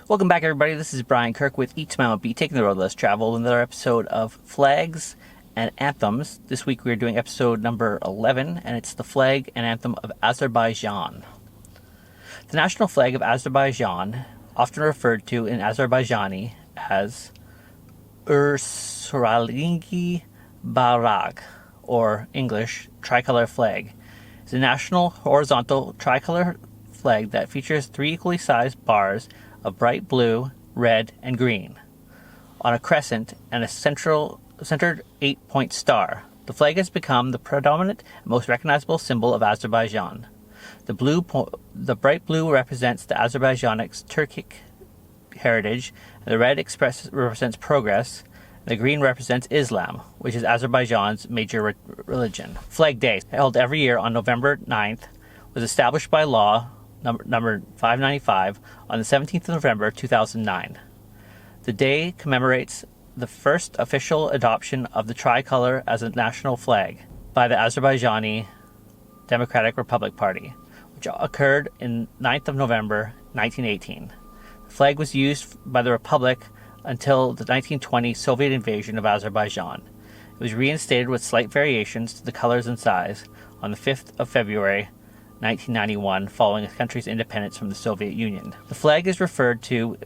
Welcome back, everybody. This is Brian Kirk with Each Mile Beat, taking the road less traveled. Another episode of Flags and Anthems. This week we are doing episode number 11, and it's the flag and anthem of Azerbaijan. The national flag of Azerbaijan, often referred to in Azerbaijani as Ursuralingi Bayraq, or English, tricolor flag, is a national horizontal tricolor flag that features three equally sized bars of bright blue, red, and green on a crescent and a centered 8-point star. The flag has become the predominant and most recognizable symbol of Azerbaijan. The bright blue represents the Azerbaijanic Turkic heritage, and the red represents progress, and the green represents Islam, which is Azerbaijan's major religion. Flag Day, held every year on November 9th, was established by law number 595 on the 17th of November 2009. The day commemorates the first official adoption of the tricolor as a national flag by the Azerbaijani Democratic Republic Party, which occurred in 9th of November 1918. The flag was used by the Republic until the 1920 Soviet invasion of Azerbaijan. It was reinstated with slight variations to the colors and size on the 5th of February 1991, following the country's independence from the Soviet Union. The flag is referred to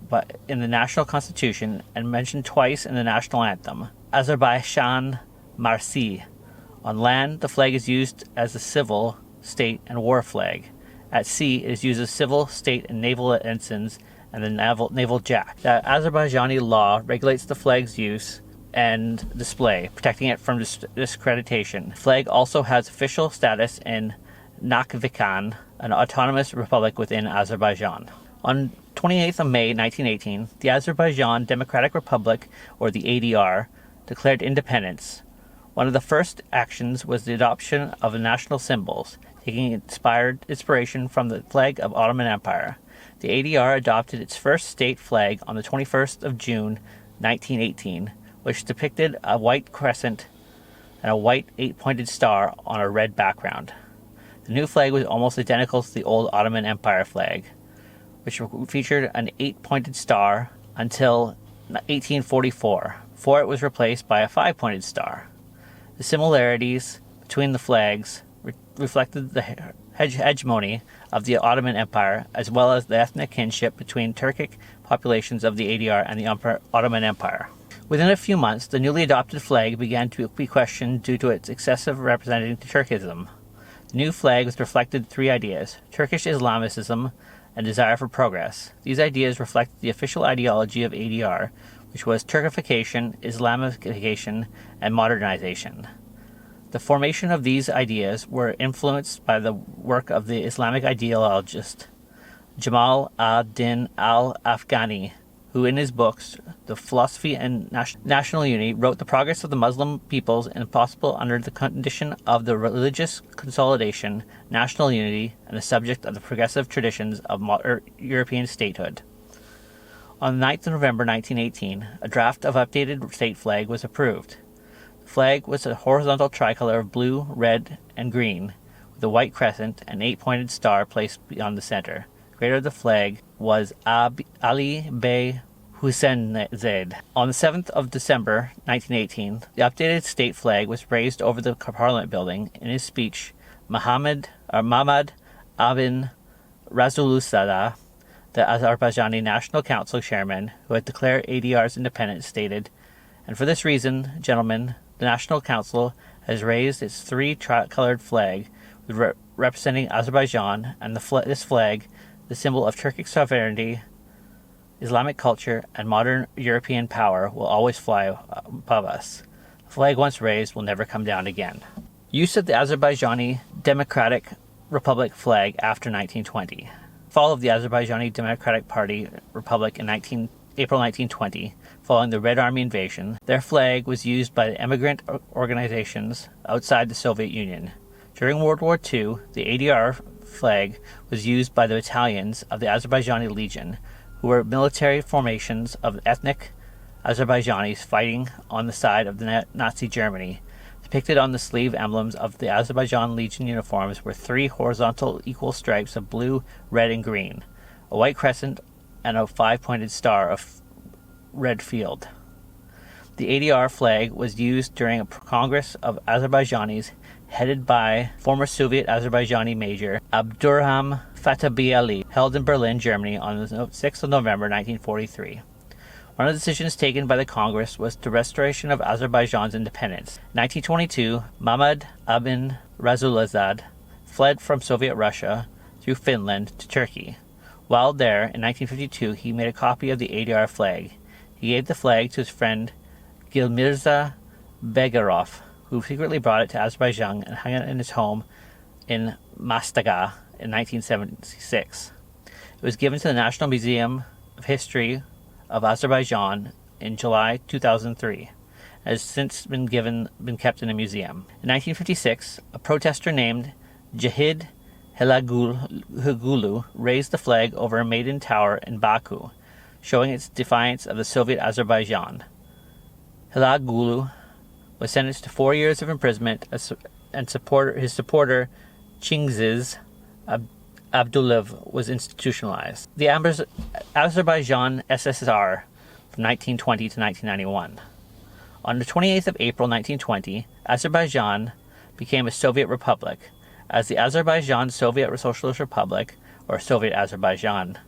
in the national constitution and mentioned twice in the national anthem, Azerbaijan Marsi. On land, the flag is used as a civil, state, and war flag. At sea, it is used as civil, state, and naval ensigns and the naval jack. The Azerbaijani law regulates the flag's use and display, protecting it from discreditation. The flag also has official status in Nakhchivan, an autonomous republic within Azerbaijan. On 28th of May 1918, the Azerbaijan Democratic Republic, or the ADR, declared independence. One of the first actions was the adoption of the national symbols, taking inspiration from the flag of Ottoman Empire. The ADR adopted its first state flag on the 21st of June 1918, which depicted a white crescent and a white 8-pointed star on a red background. The new flag was almost identical to the old Ottoman Empire flag, which featured an 8-pointed star until 1844, before it was replaced by a 5-pointed star. The similarities between the flags reflected the hegemony of the Ottoman Empire, as well as the ethnic kinship between Turkic populations of the ADR and the Ottoman Empire. Within a few months, the newly adopted flag began to be questioned due to its excessive representing Turkism. The new flag reflected three ideas: Turkish Islamicism and desire for progress. These ideas reflected the official ideology of ADR, which was Turkification, Islamification, and modernization. The formation of these ideas were influenced by the work of the Islamic ideologist Jamal ad-Din al-Afghani, who in his books, The Philosophy and National Unity, wrote the progress of the Muslim peoples impossible under the condition of the religious consolidation, national unity, and the subject of the progressive traditions of modern European statehood. On the 9th of November 1918, a draft of updated state flag was approved. The flag was a horizontal tricolor of blue, red, and green, with a white crescent and 8-pointed star placed beyond the center. The creator of the flag was Ali Bey Husseinzade. On the 7th of December 1918, the updated state flag was raised over the Parliament building. In his speech, Mahmud Abin Rasulullah, the Azerbaijani National Council chairman, who had declared ADR's independence, stated, "And for this reason, gentlemen, the National Council has raised its three-colored flag representing Azerbaijan, and this flag, the symbol of Turkic sovereignty, Islamic culture, and modern European power, will always fly above us. The flag once raised will never come down again." Use of the Azerbaijani Democratic Republic flag after 1920. Fall of the Azerbaijani Democratic Party Republic in April 1920, following the Red Army invasion. Their flag was used by the immigrant organizations outside the Soviet Union. During World War II, the ADR flag was used by the battalions of the Azerbaijani Legion, who were military formations of ethnic Azerbaijanis fighting on the side of the Nazi Germany. Depicted on the sleeve emblems of the Azerbaijan Legion uniforms were three horizontal equal stripes of blue, red, and green, a white crescent and a 5-pointed star of red field. The ADR flag was used during a Congress of Azerbaijanis headed by former Soviet Azerbaijani Major Abdurrahman Fatabi held in Berlin, Germany on the 6th of November 1943. One of the decisions taken by the Congress was the restoration of Azerbaijan's independence. In 1922, Mahmud Abin Rasulazad fled from Soviet Russia through Finland to Turkey. While there, in 1952, he made a copy of the ADR flag. He gave the flag to his friend Gilmirza Begarov, who secretly brought it to Azerbaijan and hung it in his home in Mastaga in 1976. It was given to the National Museum of History of Azerbaijan in July 2003 and has since been kept in a museum. In 1956, a protester named Jahid Helagulu raised the flag over a Maiden Tower in Baku, showing its defiance of the Soviet Azerbaijan. Helagulu was sentenced to 4 years of imprisonment, and his supporter Chingiz Abdullayev was institutionalized. The Azerbaijan SSR from 1920 to 1991. On the 28th of April 1920, Azerbaijan became a Soviet republic as the Azerbaijan Soviet Socialist Republic, or Soviet Azerbaijan.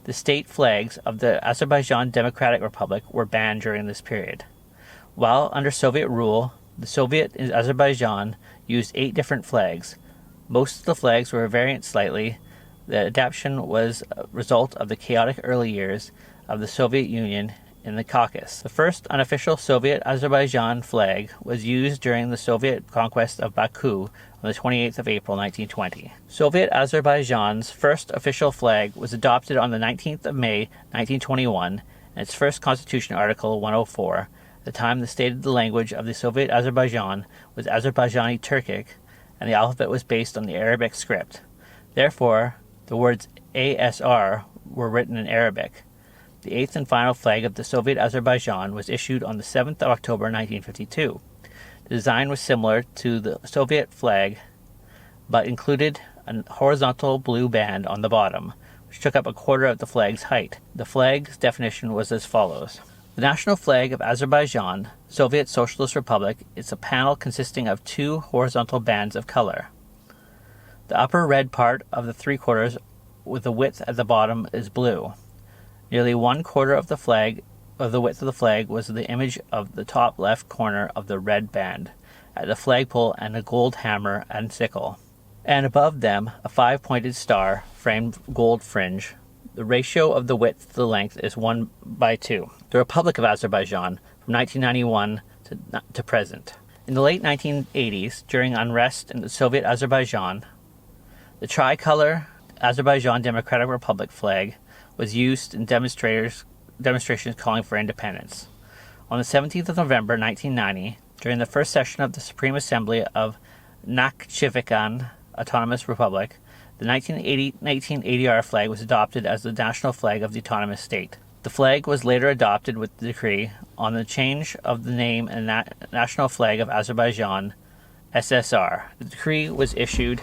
The state flags of the Azerbaijan Democratic Republic were banned during this period. While under Soviet rule, the Soviet Azerbaijan used 8 different flags. Most of the flags were variant slightly. The adaptation was a result of the chaotic early years of the Soviet Union in the Caucasus. The first unofficial Soviet Azerbaijan flag was used during the Soviet conquest of Baku on the 28th of April 1920. Soviet Azerbaijan's first official flag was adopted on the 19th of May 1921, and its first constitution, Article 104. At the time, the stated the language of the Soviet Azerbaijan was Azerbaijani Turkic, and the alphabet was based on the Arabic script. Therefore, the words ASR were written in Arabic. The 8th and final flag of the Soviet Azerbaijan was issued on the 7th of October 1952. The design was similar to the Soviet flag, but included a horizontal blue band on the bottom, which took up a quarter of the flag's height. The flag's definition was as follows. The national flag of Azerbaijan, Soviet Socialist Republic, is a panel consisting of 2 horizontal bands of color. The upper red part of the 3/4 with the width at the bottom is blue. Nearly 1/4 of the width of the flag was the image of the top left corner of the red band at the flagpole and a gold hammer and sickle, and above them a 5-pointed star framed gold fringe. The ratio of the width to the length is 1:2. The Republic of Azerbaijan from 1991 to present. In the late 1980s, during unrest in the Soviet Azerbaijan, the tricolor Azerbaijan Democratic Republic flag was used in demonstrations calling for independence. On the 17th of November 1990, during the first session of the Supreme Assembly of Nakhchivan Autonomous Republic, the 1919 ADR flag was adopted as the national flag of the autonomous state. The flag was later adopted with the decree on the change of the name and national flag of Azerbaijan, SSR. The decree was issued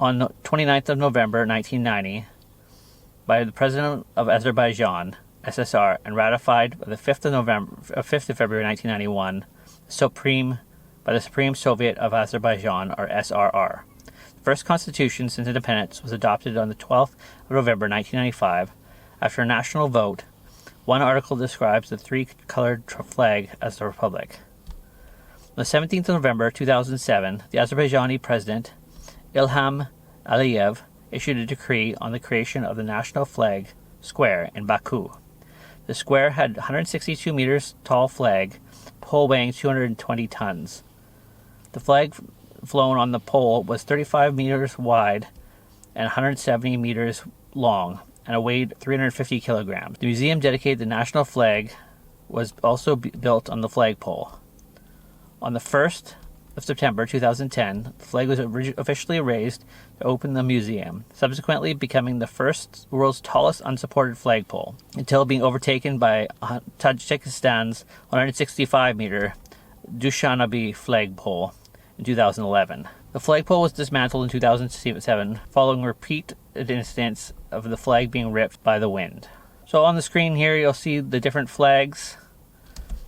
on the 29th of November 1990 by the President of Azerbaijan, SSR, and ratified by the 5th of February 1991 by the Supreme Soviet of Azerbaijan, or SRR. The first constitution since independence was adopted on the 12th of November 1995 after a national vote. One article describes the 3-colored flag as the republic. On the 17th of November 2007, the Azerbaijani President Ilham Aliyev issued a decree on the creation of the national flag square in Baku. The square had a 162 meters tall flag, pole weighing 220 tons. The flag flown on the pole was 35 meters wide and 170 meters long, and it weighed 350 kilograms. The museum dedicated the national flag was also built on the flagpole. On the 1st of September 2010, the flag was officially raised to open the museum, subsequently becoming the world's tallest unsupported flagpole, until being overtaken by Tajikistan's 165-meter Dushanbe flagpole in 2011. The flagpole was dismantled in 2007 following repeat incidents of the flag being ripped by the wind. So on the screen here you'll see the different flags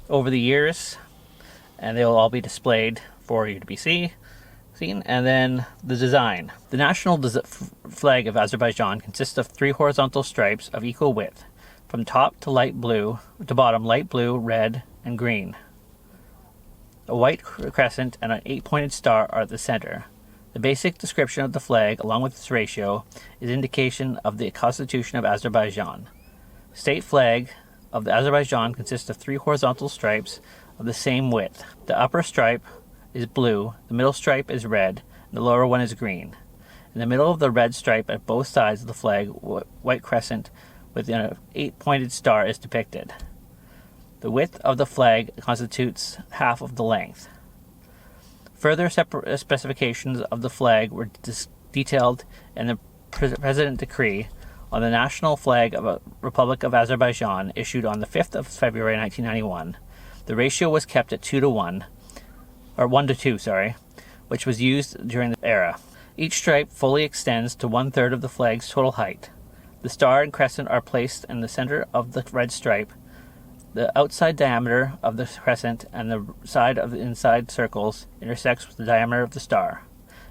over the years, and they'll all be displayed for you to be seen. And then the design. The national flag of Azerbaijan consists of 3 horizontal stripes of equal width, from top to bottom light blue, red, and green. A white crescent and an 8-pointed star are at the center. The basic description of the flag, along with its ratio, is indication of the Constitution of Azerbaijan. State flag of Azerbaijan consists of 3 horizontal stripes of the same width. The upper stripe is blue, the middle stripe is red, and the lower one is green. In the middle of the red stripe at both sides of the flag, white crescent with an 8-pointed star is depicted. The width of the flag constitutes half of the length. Further specifications of the flag were detailed in the President Decree on the national flag of the Republic of Azerbaijan, issued on the 5th of February 1991. The ratio was kept at 1 to 2, which was used during the era. Each stripe fully extends to 1/3 of the flag's total height. The star and crescent are placed in the center of the red stripe. The outside diameter of the crescent and the side of the inside circles intersects with the diameter of the star.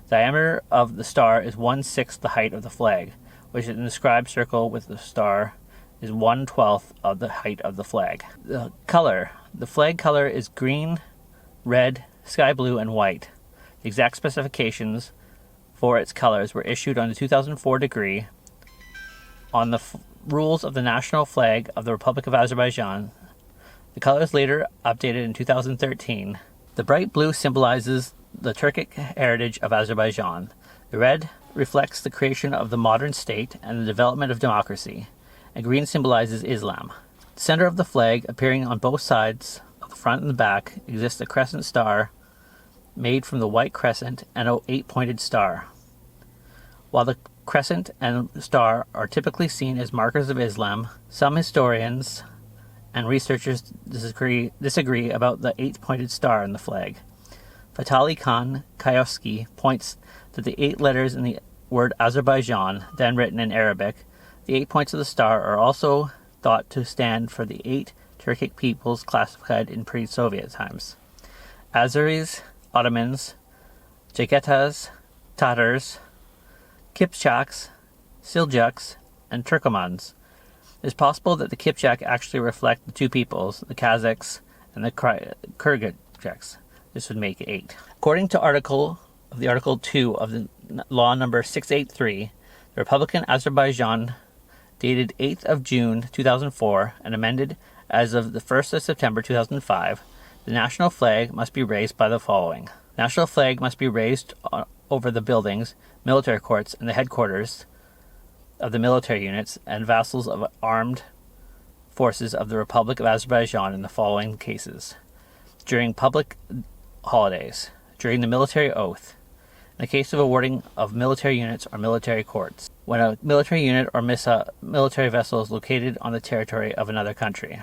The diameter of the star is 1/6 the height of the flag, which in the scribed circle with the star is 1/12 of the height of the flag. The color. The flag color is green, red, sky blue, and white. The exact specifications for its colors were issued on the 2004 decree on the rules of the national flag of the Republic of Azerbaijan. The colors later updated in 2013. The bright blue symbolizes the Turkic heritage of Azerbaijan. The red reflects the creation of the modern state and the development of democracy, and green symbolizes Islam. The center of the flag, appearing on both sides of the front and the back, exists a crescent star made from the white crescent and an 8-pointed star. While the crescent and star are typically seen as markers of Islam, some historians and researchers disagree about the 8-pointed star in the flag. Fatali Khan Kayovsky points to the 8 letters in the word Azerbaijan, then written in Arabic. The 8 points of the star are also thought to stand for the 8 Turkic peoples classified in pre-Soviet times: Azeris, Ottomans, Jagetas, Tatars, Kipchaks, Seljuks, and Turkomans. It is possible that the Kipchak actually reflect the 2 peoples, the Kazakhs and the Kyrgyzs. This would make 8. According to Article 2 of the Law Number 683, the Republican Azerbaijan, dated 8th of June 2004 and amended as of the 1st of September 2005, the national flag must be raised by the following. The national flag must be raised over the buildings, military courts, and the headquarters of the military units and vassals of armed forces of the Republic of Azerbaijan in the following cases: during public holidays, during the military oath, in the case of awarding of military units or military courts, when a military unit or military vessel is located on the territory of another country.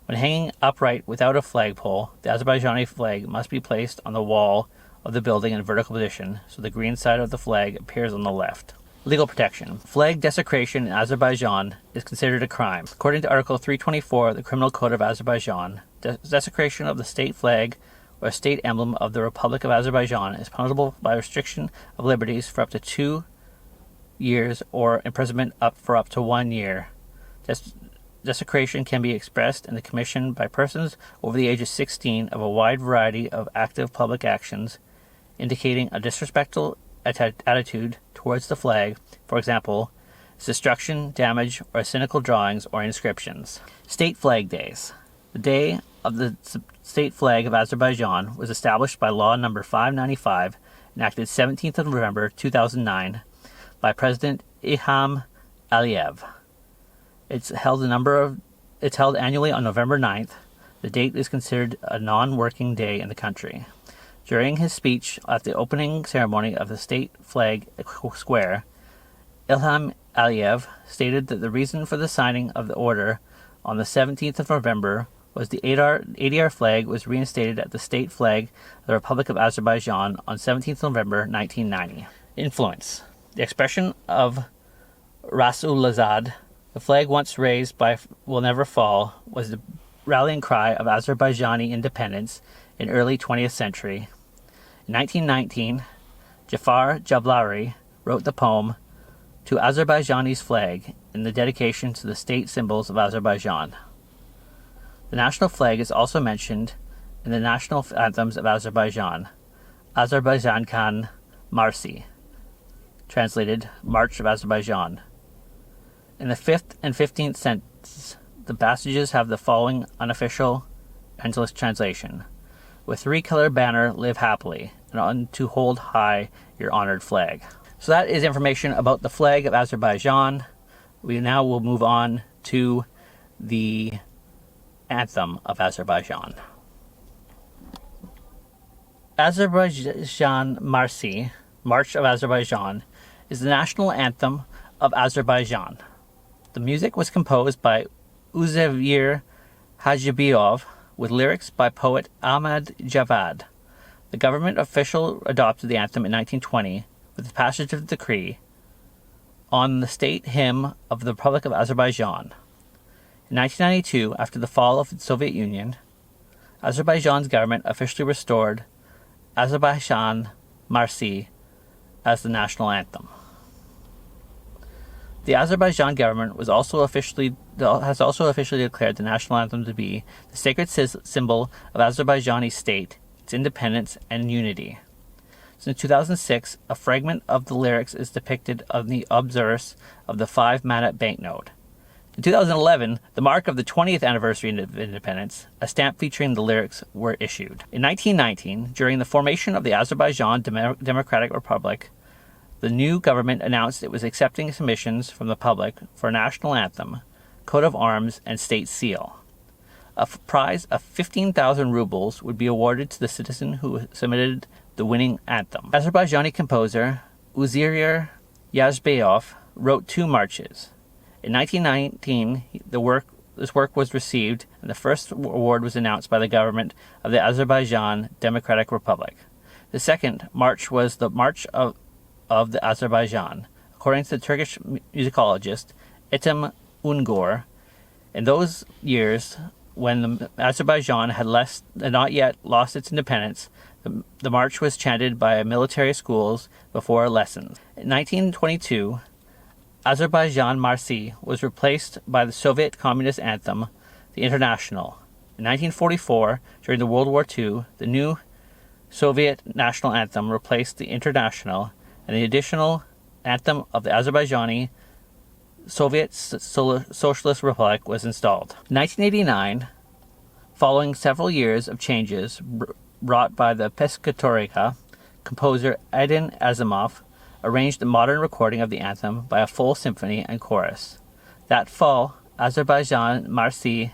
When hanging upright without a flagpole, the Azerbaijani flag must be placed on the wall of the building in vertical position, so the green side of the flag appears on the left. Legal protection. Flag desecration in Azerbaijan is considered a crime. According to Article 324 of the Criminal Code of Azerbaijan, desecration of the state flag or state emblem of the Republic of Azerbaijan is punishable by restriction of liberties for up to 2 years or imprisonment for up to 1 year. Desecration can be expressed in the commission by persons over the age of 16 of a wide variety of active public actions, indicating a disrespectful attitude towards the flag, for example, destruction, damage, or cynical drawings or inscriptions. State Flag Days. The Day of the State Flag of Azerbaijan was established by Law Number 595, enacted 17th of November 2009 by President Ilham Aliyev. It's held annually on November 9th. The date is considered a non-working day in the country. During his speech at the opening ceremony of the State Flag Square, Ilham Aliyev stated that the reason for the signing of the order on the 17th of November was the ADR flag was reinstated as the state flag of the Republic of Azerbaijan on 17th November 1990. Influence. The expression of Rasulazad, the flag once raised by will never fall, was the rallying cry of Azerbaijani independence in early 20th century. In 1919, Jafar Jablari wrote the poem To Azerbaijani's Flag in the dedication to the state symbols of Azerbaijan. The national flag is also mentioned in the national anthems of Azerbaijan, Azerbaijan Kan Marsi, translated March of Azerbaijan. In the 5th and 15th sentences, the passages have the following unofficial English translation: with three-color banner live happily, and on to hold high your honored flag. So that is information about the flag of Azerbaijan. We now will move on to the Anthem of Azerbaijan. Azerbaijan Marsi, March of Azerbaijan, is the national anthem of Azerbaijan. The music was composed by Uzevir Hajibiyov with lyrics by poet Ahmad Javad. The government official adopted the anthem in 1920 with the passage of the decree on the state hymn of the Republic of Azerbaijan. In 1992, after the fall of the Soviet Union, Azerbaijan's government officially restored Azerbaijan Marsi as the national anthem. The Azerbaijan government has also officially declared the national anthem to be the sacred symbol of Azerbaijani state, its independence and unity. Since 2006, a fragment of the lyrics is depicted on the obverse of the 5-manat banknote. In 2011, the mark of the 20th anniversary of independence, a stamp featuring the lyrics, were issued. In 1919, during the formation of the Azerbaijan Democratic Republic, the new government announced it was accepting submissions from the public for a national anthem, coat of arms, and state seal. A prize of 15,000 rubles would be awarded to the citizen who submitted the winning anthem. Azerbaijani composer Uzir Yazbekov wrote 2 marches. In 1919, this work was received, and the first award was announced by the government of the Azerbaijan Democratic Republic. The second march was the March of the Azerbaijan, according to the Turkish musicologist Ethem Ungor. In those years, when Azerbaijan had not yet lost its independence, the march was chanted by military schools before lessons. In 1922, Azerbaijan Marsi was replaced by the Soviet Communist anthem, the International. In 1944, during the World War II, the new Soviet national anthem replaced the International, and the additional anthem of the Azerbaijani Soviet Socialist Republic was installed. In 1989, following several years of changes brought by the Pescatorica, composer Aydin Azimov arranged a modern recording of the anthem by a full symphony and chorus. That fall, Azerbaijan Marsi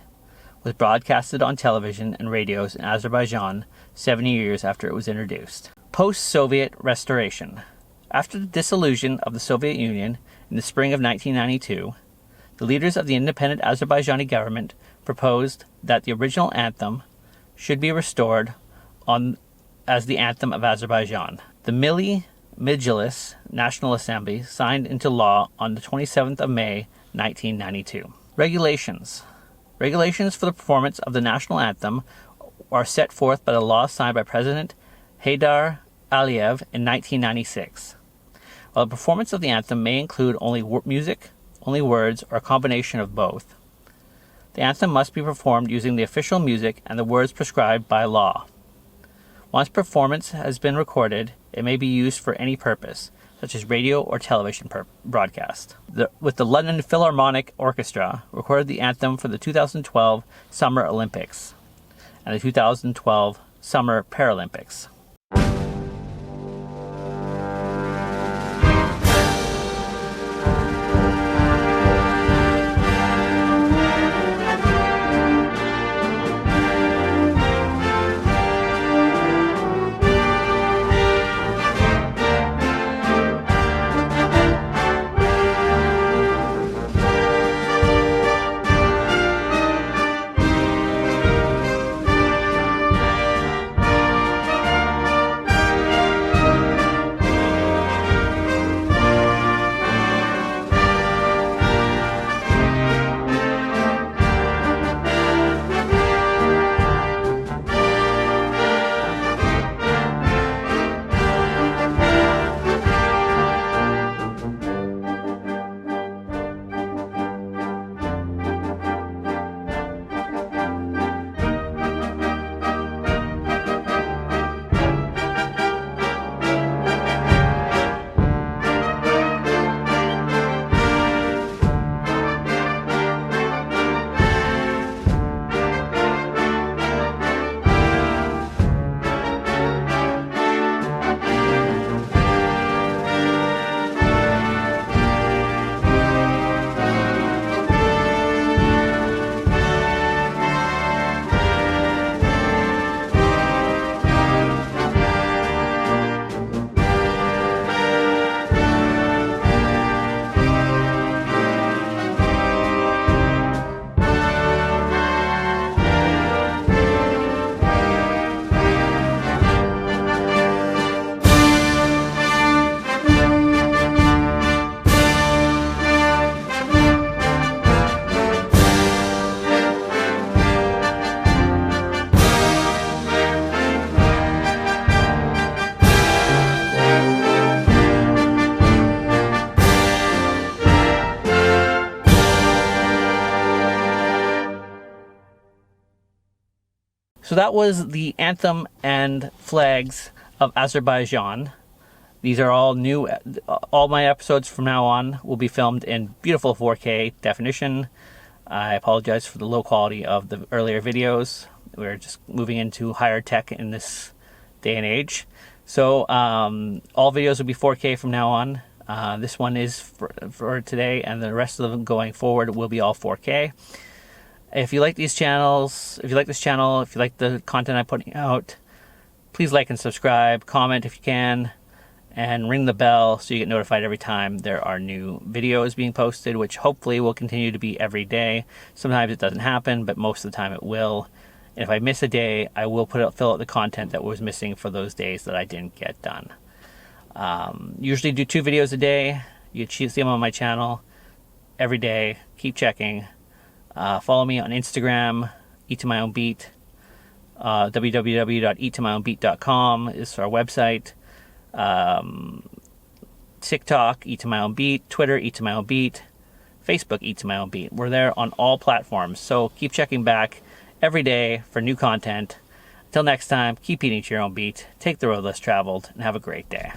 was broadcasted on television and radios in Azerbaijan 70 years after it was introduced. Post-Soviet restoration. After the dissolution of the Soviet Union in the spring of 1992, the leaders of the independent Azerbaijani government proposed that the original anthem should be restored as the anthem of Azerbaijan. The Milli Mejlis National Assembly signed into law on the 27th of May, 1992. Regulations. Regulations for the performance of the national anthem are set forth by the law signed by President Heydar Aliyev in 1996. While the performance of the anthem may include only music, only words, or a combination of both, the anthem must be performed using the official music and the words prescribed by law. Once performance has been recorded, it may be used for any purpose, such as radio or television broadcast. With the London Philharmonic Orchestra, recorded the anthem for the 2012 Summer Olympics and the 2012 Summer Paralympics. that was the anthem and flags of Azerbaijan. These are all new. All my episodes from now on will be filmed in beautiful 4K definition. I apologize for the low quality of the earlier videos. We're just moving into higher tech in this day and age. So all videos will be 4K from now on. This one is for today, and the rest of them going forward will be all 4K. If you like these channels, if you like this channel, if you like the content I'm putting out, please like and subscribe, comment if you can, and ring the bell so you get notified every time there are new videos being posted, which hopefully will continue to be every day. Sometimes it doesn't happen, but most of the time it will. And if I miss a day, I will fill out the content that was missing for those days that I didn't get done. Usually do 2 videos a day. You see them on my channel every day. Keep checking. Follow me on Instagram, Eat to My Own Beat. www.eattomyownbeat.com is our website. TikTok, Eat to My Own Beat. Twitter, Eat to My Own Beat. Facebook, Eat to My Own Beat. We're there on all platforms, so keep checking back every day for new content. Until next time, keep eating to your own beat, take the road less traveled, and have a great day.